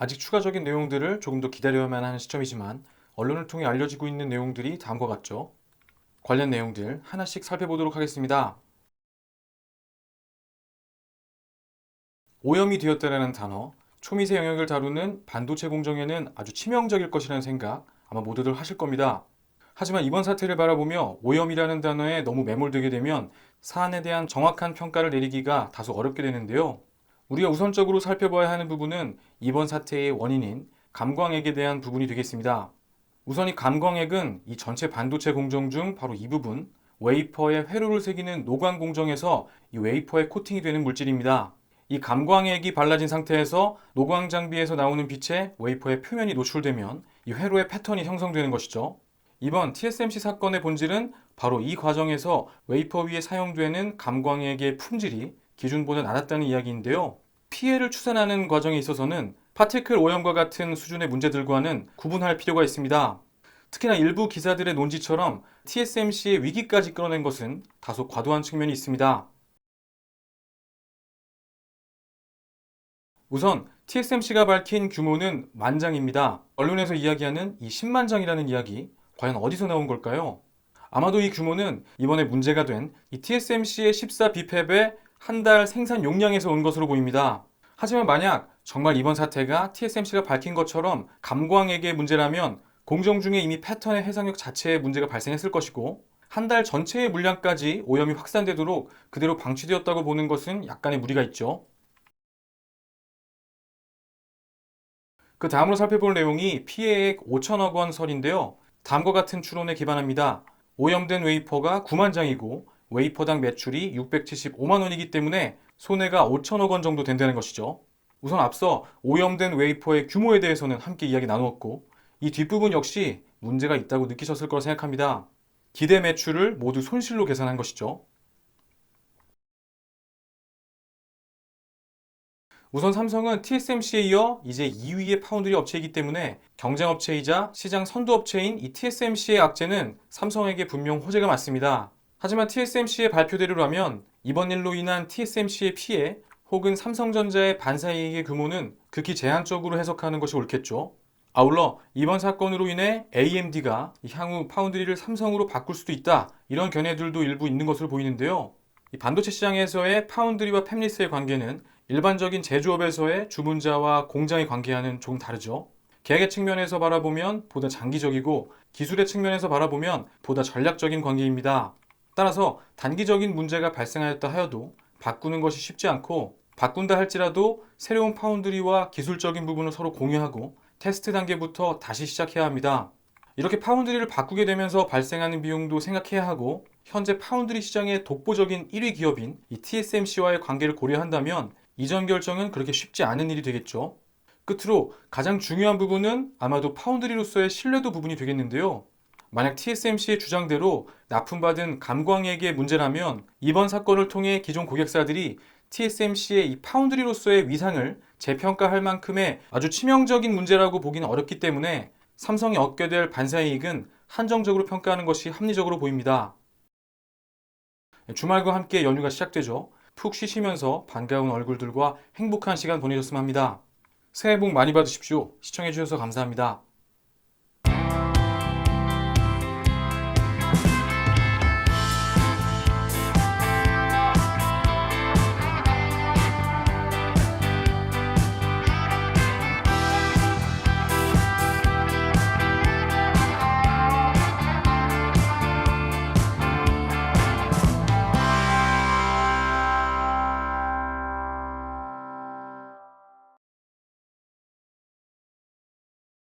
아직 추가적인 내용들을 조금 더 기다려야만 하는 시점이지만 언론을 통해 알려지고 있는 내용들이 다음과 같죠. 관련 내용들 하나씩 살펴보도록 하겠습니다. 오염이 되었다라는 단어, 초미세 영역을 다루는 반도체 공정에는 아주 치명적일 것이라는 생각 아마 모두들 하실 겁니다. 하지만 이번 사태를 바라보며 오염이라는 단어에 너무 매몰되게 되면 사안에 대한 정확한 평가를 내리기가 다소 어렵게 되는데요. 우리가 우선적으로 살펴봐야 하는 부분은 이번 사태의 원인인 감광액에 대한 부분이 되겠습니다. 우선 이 감광액은 이 전체 반도체 공정 중 바로 이 부분, 웨이퍼에 회로를 새기는 노광 공정에서 이 웨이퍼에 코팅이 되는 물질입니다. 이 감광액이 발라진 상태에서 노광 장비에서 나오는 빛에 웨이퍼의 표면이 노출되면 이 회로의 패턴이 형성되는 것이죠. 이번 TSMC 사건의 본질은 바로 이 과정에서 웨이퍼 위에 사용되는 감광액의 품질이 기준보다 낮았다는 이야기인데요. 피해를 추산하는 과정에 있어서는 파티클 오염과 같은 수준의 문제들과는 구분할 필요가 있습니다. 특히나 일부 기사들의 논지처럼 TSMC의 위기까지 끌어낸 것은 다소 과도한 측면이 있습니다. 우선 TSMC가 밝힌 규모는 만장입니다. 언론에서 이야기하는 이 10만 장이라는 이야기, 과연 어디서 나온 걸까요? 아마도 이 규모는 이번에 문제가 된 이 TSMC의 14비팹의 한 달 생산 용량에서 온 것으로 보입니다. 하지만 만약 정말 이번 사태가 TSMC가 밝힌 것처럼 감광액의 문제라면 공정 중에 이미 패턴의 해상력 자체에 문제가 발생했을 것이고 한 달 전체의 물량까지 오염이 확산되도록 그대로 방치되었다고 보는 것은 약간의 무리가 있죠. 그 다음으로 살펴볼 내용이 피해액 5천억 원 설인데요. 다음과 같은 추론에 기반합니다. 오염된 웨이퍼가 9만 장이고 웨이퍼당 매출이 675만 원이기 때문에 손해가 5천억 원 정도 된다는 것이죠. 우선 앞서 오염된 웨이퍼의 규모에 대해서는 함께 이야기 나누었고 이 뒷부분 역시 문제가 있다고 느끼셨을 거라 생각합니다. 기대 매출을 모두 손실로 계산한 것이죠. 우선 삼성은 TSMC에 이어 이제 2위의 파운드리 업체이기 때문에 경쟁 업체이자 시장 선두 업체인 이 TSMC의 악재는 삼성에게 분명 호재가 맞습니다. 하지만 TSMC의 발표대로라면 이번 일로 인한 TSMC의 피해 혹은 삼성전자의 반사이익의 규모는 극히 제한적으로 해석하는 것이 옳겠죠. 아울러 이번 사건으로 인해 AMD가 향후 파운드리를 삼성으로 바꿀 수도 있다 이런 견해들도 일부 있는 것으로 보이는데요. 이 반도체 시장에서의 파운드리와 팹리스의 관계는 일반적인 제조업에서의 주문자와 공장의 관계와는 조금 다르죠. 계획의 측면에서 바라보면 보다 장기적이고 기술의 측면에서 바라보면 보다 전략적인 관계입니다. 따라서 단기적인 문제가 발생하였다 하여도 바꾸는 것이 쉽지 않고 바꾼다 할지라도 새로운 파운드리와 기술적인 부분을 서로 공유하고 테스트 단계부터 다시 시작해야 합니다. 이렇게 파운드리를 바꾸게 되면서 발생하는 비용도 생각해야 하고 현재 파운드리 시장의 독보적인 1위 기업인 이 TSMC와의 관계를 고려한다면 이전 결정은 그렇게 쉽지 않은 일이 되겠죠. 끝으로 가장 중요한 부분은 아마도 파운드리로서의 신뢰도 부분이 되겠는데요. 만약 TSMC의 주장대로 납품받은 감광액의 문제라면 이번 사건을 통해 기존 고객사들이 TSMC의 이 파운드리로서의 위상을 재평가할 만큼의 아주 치명적인 문제라고 보기는 어렵기 때문에 삼성이 얻게 될 반사이익은 한정적으로 평가하는 것이 합리적으로 보입니다. 주말과 함께 연휴가 시작되죠. 푹 쉬시면서 반가운 얼굴들과 행복한 시간 보내셨으면 합니다. 새해 복 많이 받으십시오. 시청해주셔서 감사합니다.